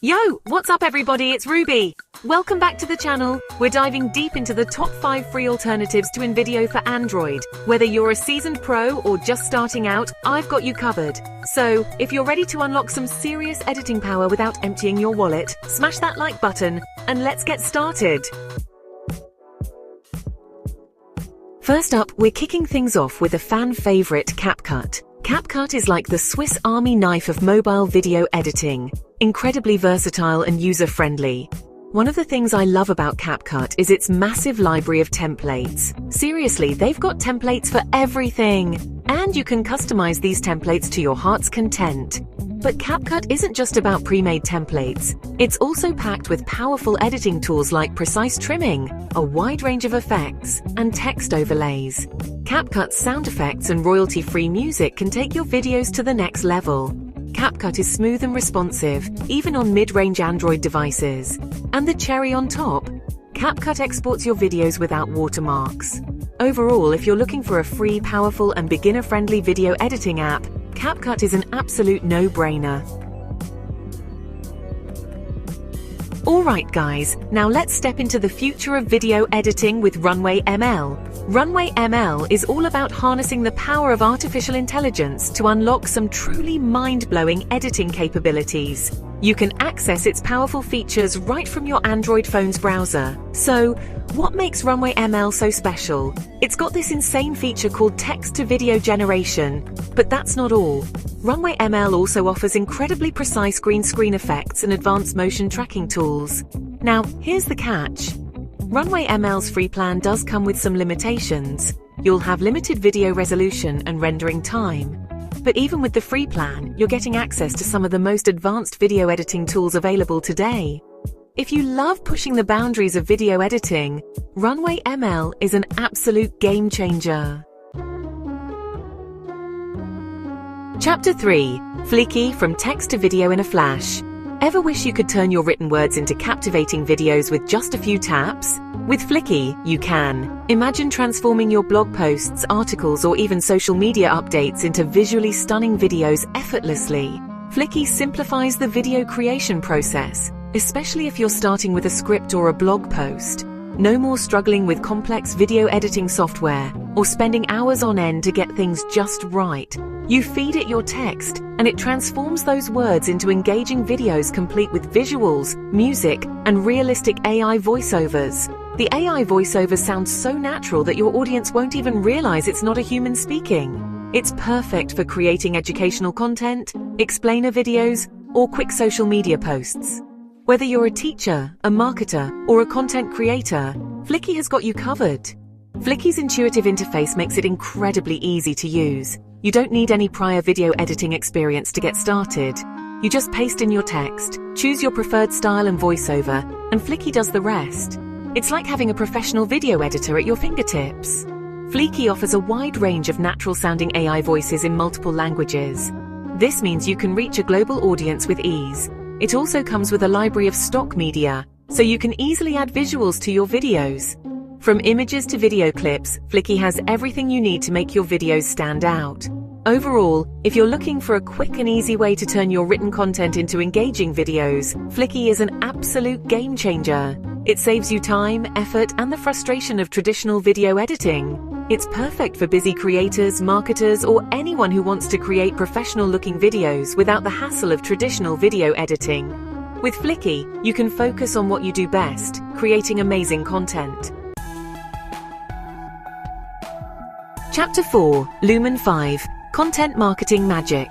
Yo, what's up everybody, it's Ruby. Welcome back to the channel. We're diving deep into the top 5 free alternatives to InVideo for Android. Whether you're a seasoned pro or just starting out, I've got you covered. So, if you're ready to unlock some serious editing power without emptying your wallet, smash that like button, and let's get started. First up, we're kicking things off with a fan favorite, CapCut. CapCut is like the Swiss Army knife of mobile video editing. Incredibly versatile and user-friendly. One of the things I love about CapCut is its massive library of templates. Seriously, they've got templates for everything! And you can customize these templates to your heart's content. But CapCut isn't just about pre-made templates. It's also packed with powerful editing tools like precise trimming, a wide range of effects, and text overlays. CapCut's sound effects and royalty-free music can take your videos to the next level. CapCut is smooth and responsive, even on mid-range Android devices. And the cherry on top, CapCut exports your videos without watermarks. Overall, if you're looking for a free, powerful, and beginner-friendly video editing app, CapCut is an absolute no-brainer. Alright guys, now let's step into the future of video editing with Runway ML. Runway ML is all about harnessing the power of artificial intelligence to unlock some truly mind-blowing editing capabilities. You can access its powerful features right from your Android phone's browser. So, what makes Runway ML so special? It's got this insane feature called text-to-video generation, but that's not all. Runway ML also offers incredibly precise green screen effects and advanced motion tracking tools. Now, here's the catch. Runway ML's free plan does come with some limitations. You'll have limited video resolution and rendering time. But even with the free plan, you're getting access to some of the most advanced video editing tools available today. If you love pushing the boundaries of video editing, Runway ML is an absolute game changer. Chapter 3. Fliki, from text to video in a flash. Ever wish you could turn your written words into captivating videos with just a few taps? With Fliki, you can. Imagine transforming your blog posts, articles, or even social media updates into visually stunning videos effortlessly. Fliki simplifies the video creation process, especially if you're starting with a script or a blog post. No more struggling with complex video editing software or spending hours on end to get things just right. You feed it your text, and it transforms those words into engaging videos complete with visuals, music, and realistic AI voiceovers. The AI voiceovers sound so natural that your audience won't even realize it's not a human speaking. It's perfect for creating educational content, explainer videos, or quick social media posts. Whether you're a teacher, a marketer, or a content creator, Fliki has got you covered. Fliki's intuitive interface makes it incredibly easy to use. You don't need any prior video editing experience to get started. You just paste in your text, choose your preferred style and voiceover, and Fliki does the rest. It's like having a professional video editor at your fingertips. Fliki offers a wide range of natural-sounding AI voices in multiple languages. This means you can reach a global audience with ease. It also comes with a library of stock media, so you can easily add visuals to your videos. From images to video clips, Fliki has everything you need to make your videos stand out. Overall, if you're looking for a quick and easy way to turn your written content into engaging videos, Fliki is an absolute game changer. It saves you time, effort, and the frustration of traditional video editing. It's perfect for busy creators, marketers, or anyone who wants to create professional-looking videos without the hassle of traditional video editing. With Fliki, you can focus on what you do best, creating amazing content. Chapter 4. Lumen 5. Content Marketing Magic.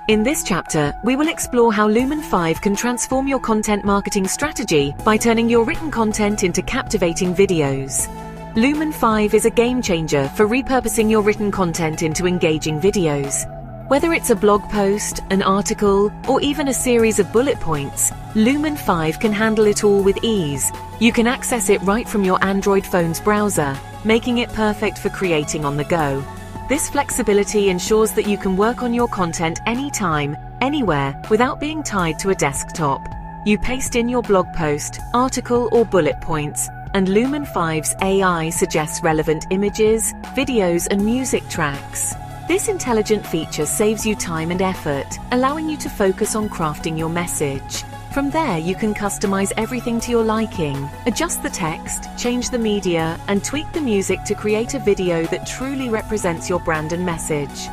In this chapter, we will explore how Lumen 5 can transform your content marketing strategy by turning your written content into captivating videos. Lumen 5 is a game changer for repurposing your written content into engaging videos. Whether it's a blog post, an article, or even a series of bullet points, Lumen 5 can handle it all with ease. You can access it right from your Android phone's browser, making it perfect for creating on the go. This flexibility ensures that you can work on your content anytime, anywhere, without being tied to a desktop. You paste in your blog post, article, or bullet points, and Lumen 5's AI suggests relevant images, videos, and music tracks. This intelligent feature saves you time and effort, allowing you to focus on crafting your message. From there, you can customize everything to your liking, adjust the text, change the media, and tweak the music to create a video that truly represents your brand and message.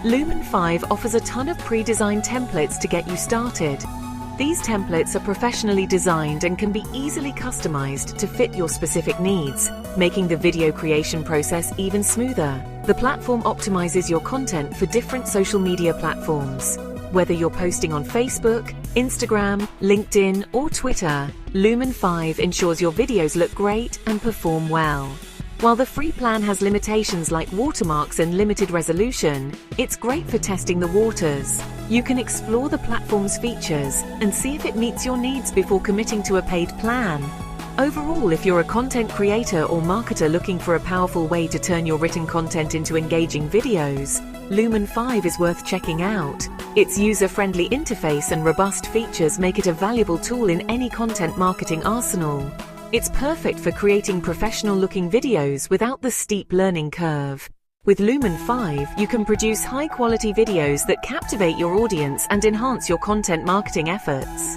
Lumen 5 offers a ton of pre-designed templates to get you started. These templates are professionally designed and can be easily customized to fit your specific needs, making the video creation process even smoother. The platform optimizes your content for different social media platforms. Whether you're posting on Facebook, Instagram, LinkedIn, or Twitter, Lumen 5 ensures your videos look great and perform well. While the free plan has limitations like watermarks and limited resolution, it's great for testing the waters. You can explore the platform's features and see if it meets your needs before committing to a paid plan. Overall, if you're a content creator or marketer looking for a powerful way to turn your written content into engaging videos, Lumen 5 is worth checking out. Its user-friendly interface and robust features make it a valuable tool in any content marketing arsenal. It's perfect for creating professional-looking videos without the steep learning curve. With Lumen 5, you can produce high-quality videos that captivate your audience and enhance your content marketing efforts.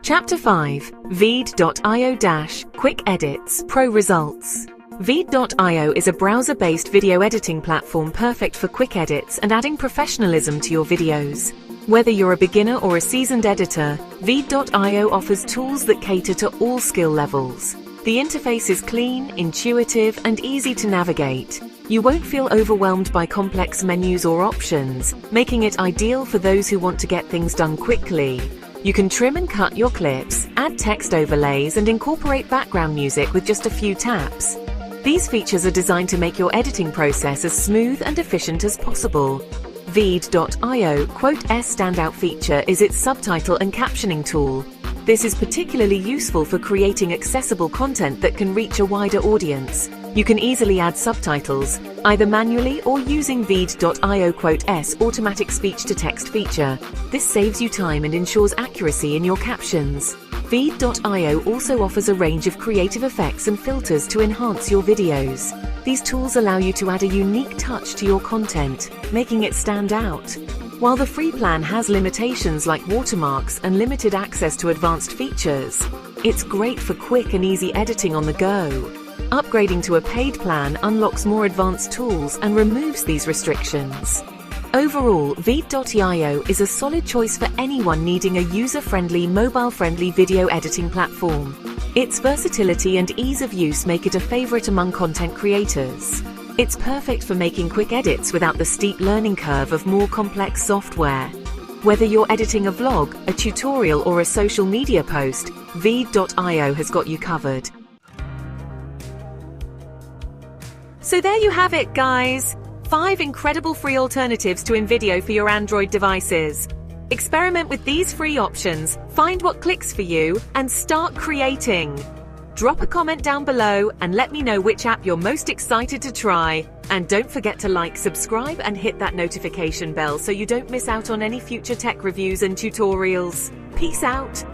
Chapter 5. Vid.io-Quick Edits Pro Results. Vid.io is a browser-based video editing platform perfect for quick edits and adding professionalism to your videos. Whether you're a beginner or a seasoned editor, Vid.io offers tools that cater to all skill levels. The interface is clean, intuitive, and easy to navigate. You won't feel overwhelmed by complex menus or options, making it ideal for those who want to get things done quickly. You can trim and cut your clips, add text overlays, and incorporate background music with just a few taps. These features are designed to make your editing process as smooth and efficient as possible. Vid.io S standout feature is its subtitle and captioning tool. This is particularly useful for creating accessible content that can reach a wider audience. You can easily add subtitles, either manually or using Vid.io S automatic speech-to-text feature. This saves you time and ensures accuracy in your captions. Vid.io also offers a range of creative effects and filters to enhance your videos. These tools allow you to add a unique touch to your content, making it stand out. While the free plan has limitations like watermarks and limited access to advanced features, it's great for quick and easy editing on the go. Upgrading to a paid plan unlocks more advanced tools and removes these restrictions. Overall, Vid.io is a solid choice for anyone needing a user-friendly, mobile-friendly video editing platform. Its versatility and ease of use make it a favorite among content creators. It's perfect for making quick edits without the steep learning curve of more complex software. Whether you're editing a vlog, a tutorial, or a social media post, Vid.io has got you covered. So there you have it, guys! 5 incredible free alternatives to InVideo for your Android devices. Experiment with these free options, find what clicks for you, and start creating. Drop a comment down below and let me know which app you're most excited to try. And don't forget to like, subscribe, and hit that notification bell so you don't miss out on any future tech reviews and tutorials. Peace out!